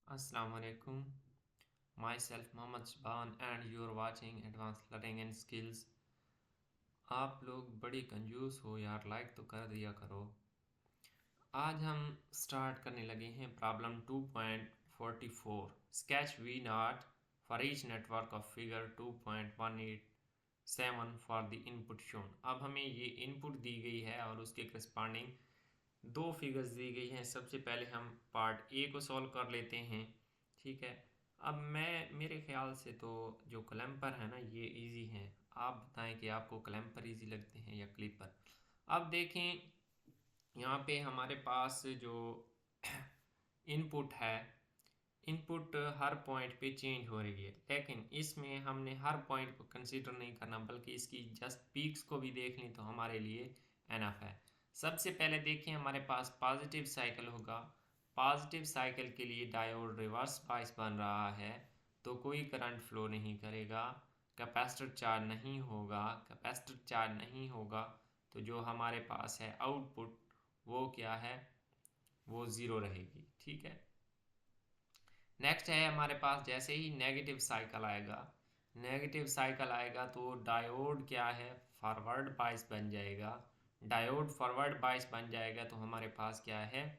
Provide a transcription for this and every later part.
Assalamu alaikum. Myself Mohammad Shaban and you're watching Advanced Learning and Skills. आप लोग बड़ी कंजूस हो यार, लाइक तो कर दिया करो। आज हम स्टार्ट करने लगे हैं problem 2.44 sketch v not for each network of figure 2.187 for the input shown. अब हमें ये इनपुट दी गई है और उसके करस्पॉन्डिंग दो फिगर्स दी गई हैं। सबसे पहले हम पार्ट ए को सॉल्व कर लेते हैं, ठीक है। अब मेरे ख्याल से तो जो क्लैम्पर है ना ये इजी हैं। आप बताएं कि आपको क्लैम्पर इजी लगते हैं या क्लिपर। अब देखें यहाँ पे हमारे पास जो इनपुट है, इनपुट हर पॉइंट पे चेंज हो रही है, लेकिन इसमें हमने हर पॉइंट को कंसीडर नहीं करना बल्कि इसकी जस्ट पीक्स को भी देख लें तो हमारे लिए एनफ है। सबसे पहले देखिए हमारे पास पॉजिटिव साइकिल होगा। पॉजिटिव साइकिल के लिए डायोड रिवर्स बायस बन रहा है तो कोई करंट फ्लो नहीं करेगा, कैपेसिटर चार्ज नहीं होगा। कैपेसिटर चार्ज नहीं होगा तो जो हमारे पास है आउटपुट वो क्या है, वो ज़ीरो रहेगी, ठीक है। नेक्स्ट है हमारे पास जैसे ही नेगेटिव साइकिल आएगा, नेगेटिव साइकिल आएगा तो डायोड क्या है, फॉरवर्ड बायस बन जाएगा। डायोड फॉरवर्ड बायस बन जाएगा तो हमारे पास क्या है,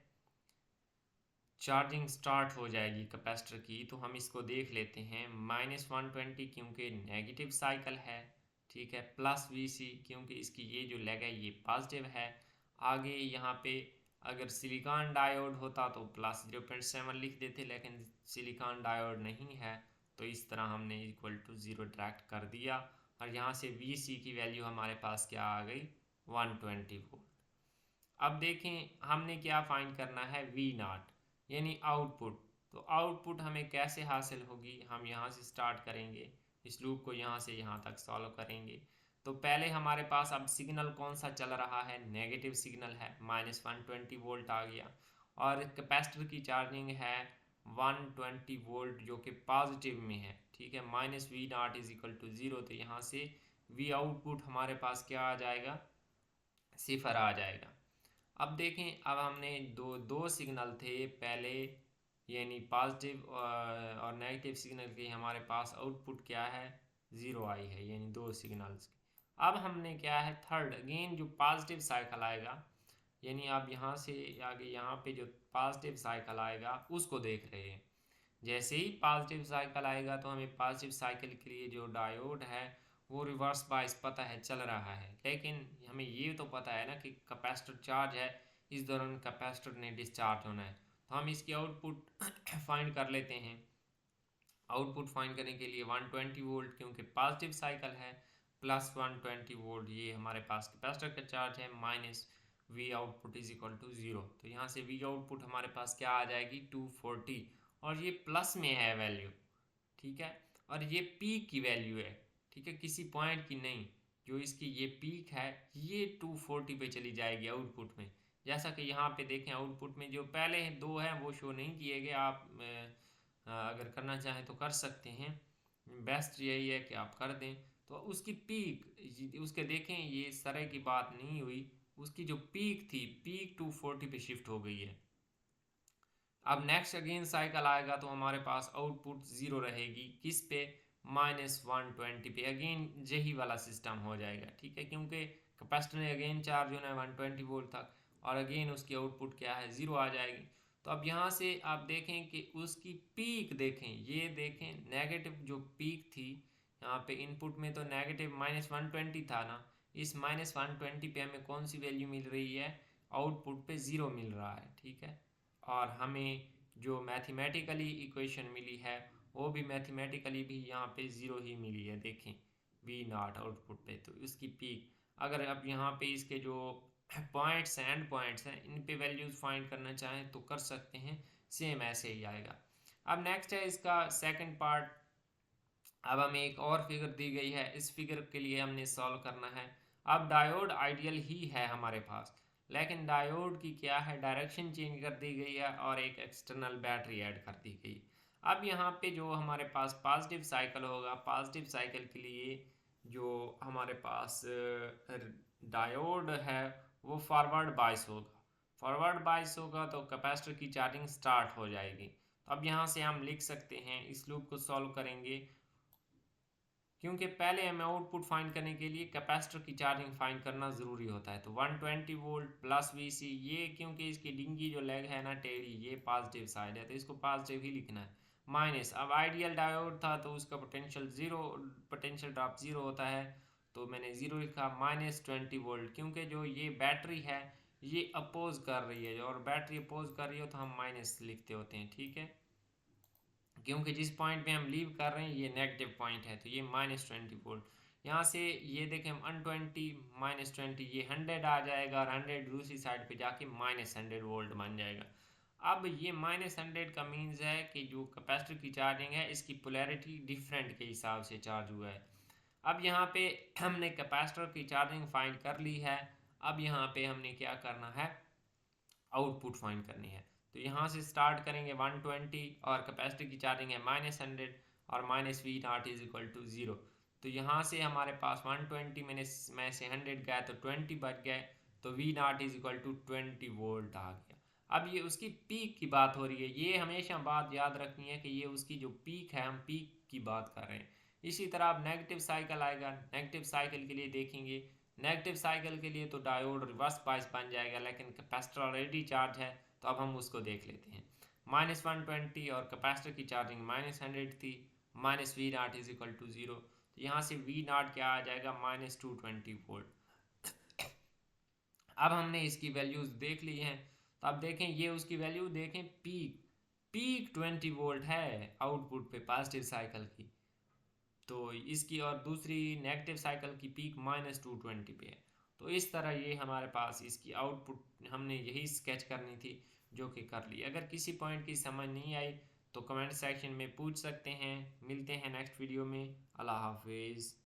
चार्जिंग स्टार्ट हो जाएगी कैपेसिटर की। तो हम इसको देख लेते हैं -120 क्योंकि नेगेटिव साइकिल है, ठीक है। प्लस VC क्योंकि इसकी ये जो लेग है ये पॉजिटिव है। आगे यहाँ पे अगर सिलिकॉन डायोड होता तो +0.7 लिख देते, लेकिन सिलिकॉन डायोड नहीं है तो इस तरह हमने =0 डायरेक्ट कर दिया। और यहाँ से VC की वैल्यू हमारे पास क्या आ गई, 120 वोल्ट। अब देखें हमने क्या फाइंड करना है, V0 यानी आउटपुट। तो आउटपुट हमें कैसे हासिल होगी, हम यहाँ से स्टार्ट करेंगे, इस लूप को यहाँ से यहाँ तक सॉल्व करेंगे। तो पहले हमारे पास अब सिग्नल कौन सा चल रहा है, नेगेटिव सिग्नल है, -120 वोल्ट आ गया। और कैपेसिटर की चार्जिंग है 120 वोल्ट जो कि पॉजिटिव में है, ठीक है। -V0 = 0 तो यहाँ से V आउटपुट हमारे पास क्या आ जाएगा, 0 आ जाएगा। अब देखें अब हमने दो दो सिग्नल थे पहले, यानी पॉजिटिव और नेगेटिव सिग्नल के हमारे पास आउटपुट क्या है, 0 आई है, यानी दो सिग्नल्स की। अब हमने क्या है, थर्ड अगेन जो पॉजिटिव साइकिल आएगा, यानी आप यहाँ से आगे यहाँ पे जो पॉजिटिव साइकिल आएगा उसको देख रहे हैं। जैसे ही पॉजिटिव साइकिल आएगा तो हमें पॉजिटिव साइकिल के लिए जो डायोड है वो रिवर्स बायस पता है चल रहा है, लेकिन हमें ये तो पता है ना कि कैपेसिटर चार्ज है, इस दौरान कैपेसिटर ने डिस्चार्ज होना है। तो हम इसकी आउटपुट फाइंड कर लेते हैं। आउटपुट फाइंड करने के लिए 120 वोल्ट क्योंकि पॉजिटिव साइकिल है, +120 वोल्ट ये हमारे पास कैपेसिटर का चार्ज है, माइनस V आउटपुट =0। तो यहाँ से V आउटपुट हमारे पास क्या आ जाएगी, 240, और ये प्लस में है वैल्यू, ठीक है। और ये पीक की वैल्यू है, ठीक है, किसी पॉइंट की नहीं। जो इसकी ये पीक है ये 240 पे चली जाएगी आउटपुट में। जैसा कि यहाँ पे देखें आउटपुट में जो पहले दो हैं वो शो नहीं किए गए। आप अगर करना चाहें तो कर सकते हैं, बेस्ट यही है कि आप कर दें। तो उसकी पीक उसके देखें, ये इस तरह की बात नहीं हुई, उसकी जो पीक थी पीक 240 पे शिफ्ट हो गई है। अब नेक्स्ट अगेन साइकिल आएगा तो हमारे पास आउटपुट 0 रहेगी, किस पे, -120 पे। अगेन यही वाला सिस्टम हो जाएगा, ठीक है, क्योंकि कैपेसिटर ने अगेन चार्ज होना है 120 वोल्ट तक, और अगेन उसकी आउटपुट क्या है, 0 आ जाएगी। तो अब यहाँ से आप देखें कि उसकी पीक देखें, ये देखें नेगेटिव जो पीक थी यहाँ पे इनपुट में, तो नेगेटिव -120 था ना, इस -120 पे हमें कौन सी वैल्यू मिल रही है, आउटपुट पे 0 मिल रहा है, ठीक है। और हमें जो मैथमेटिकली इक्वेशन मिली है वो भी मैथमेटिकली भी यहाँ पे 0 ही मिली है। देखें V0 आउटपुट पे, तो इसकी पीक अगर अब यहाँ पे इसके जो पॉइंट्स हैं, एंड पॉइंट्स हैं, इन पे वैल्यूज फाइंड करना चाहें तो कर सकते हैं, सेम ऐसे ही आएगा। अब नेक्स्ट है इसका सेकंड पार्ट। अब हमें एक और फिगर दी गई है, इस फिगर के लिए हमने सॉल्व करना है। अब डायोड आइडियल ही है हमारे पास, लेकिन डायोड की क्या है, डायरेक्शन चेंज कर दी गई है और एक एक्सटर्नल बैटरी ऐड कर दी गई। अब यहाँ पे जो हमारे पास पॉजिटिव साइकिल होगा, पॉजिटिव साइकिल के लिए जो हमारे पास डायोड है वो फॉरवर्ड बायस होगा। फॉरवर्ड बायस होगा तो कैपेसिटर की चार्जिंग स्टार्ट हो जाएगी। अब यहाँ से हम लिख सकते हैं, इस लूप को सॉल्व करेंगे, क्योंकि पहले हमें आउटपुट फाइंड करने के लिए कैपेसिटर की चार्जिंग फाइंड करना ज़रूरी होता है। तो 120 वोल्ट प्लस वीसी, ये क्योंकि इसकी डिंगी जो लेग है ना टेढ़ी, ये पॉजिटिव साइड है तो इसको पॉजिटिव ही लिखना है। माइनस, अब आइडियल डायोड था तो उसका potential zero, potential drop zero होता है तो मैंने ज़ीरो लिखा। -20 वोल्ट, क्योंकि जो ये बैटरी है ये अपोज कर रही है, और बैटरी अपोज कर रही हो तो हम माइनस लिखते होते हैं, ठीक है, क्योंकि जिस पॉइंट पे हम लीव कर रहे हैं ये नेगेटिव पॉइंट है, तो ये -20 वोल्ट। यहाँ से ये देखें, 120 -20, ये 100 आ जाएगा, और 100 दूसरी साइड पे जाके -100 वोल्ट बन जाएगा। अब ये -100 का मीन्स है कि जो कैपेसिटर की चार्जिंग है इसकी पोलैरिटी डिफरेंट के हिसाब से चार्ज हुआ है। अब यहाँ पे हमने कैपेसिटर की चार्जिंग फाइंड कर ली है। अब यहाँ पे हमने क्या करना है, आउटपुट फाइंड करनी है। तो यहाँ से स्टार्ट करेंगे 120, और कैपेसिटर की चार्जिंग है -100, और -V0 = 0। तो यहाँ से हमारे पास 120 में से 100 गया तो 20 बच गए, तो V0 = 20 वोल्ट आ गया। अब ये उसकी पीक की बात हो रही है, ये हमेशा बात याद रखनी है कि ये उसकी जो पीक है, हम पीक की बात कर रहे हैं। इसी तरह अब नेगेटिव साइकिल आएगा, नेगेटिव साइकिल के लिए देखेंगे, नेगेटिव साइकिल के लिए तो डायोड रिवर्स बायस बन जाएगा, लेकिन कैपेसिटर ऑलरेडी चार्ज है तो अब हम उसको देख लेते हैं। -120 और कैपेसिटर की चार्जिंग -100 थी, -V0 = 0, तो यहाँ से V0 क्या आ जाएगा, -220 वोल्ट। अब हमने इसकी वैल्यूज़ देख ली हैं, तो अब देखें ये उसकी वैल्यू देखें, पीक 20 वोल्ट है आउटपुट पे पॉजिटिव साइकिल की, तो इसकी, और दूसरी नेगेटिव साइकिल की पीक -220 पे है। तो इस तरह ये हमारे पास इसकी आउटपुट, हमने यही स्केच करनी थी जो कि कर ली। अगर किसी पॉइंट की समझ नहीं आई तो कमेंट सेक्शन में पूछ सकते हैं। मिलते हैं नेक्स्ट वीडियो में। अल्लाह हाफिज़।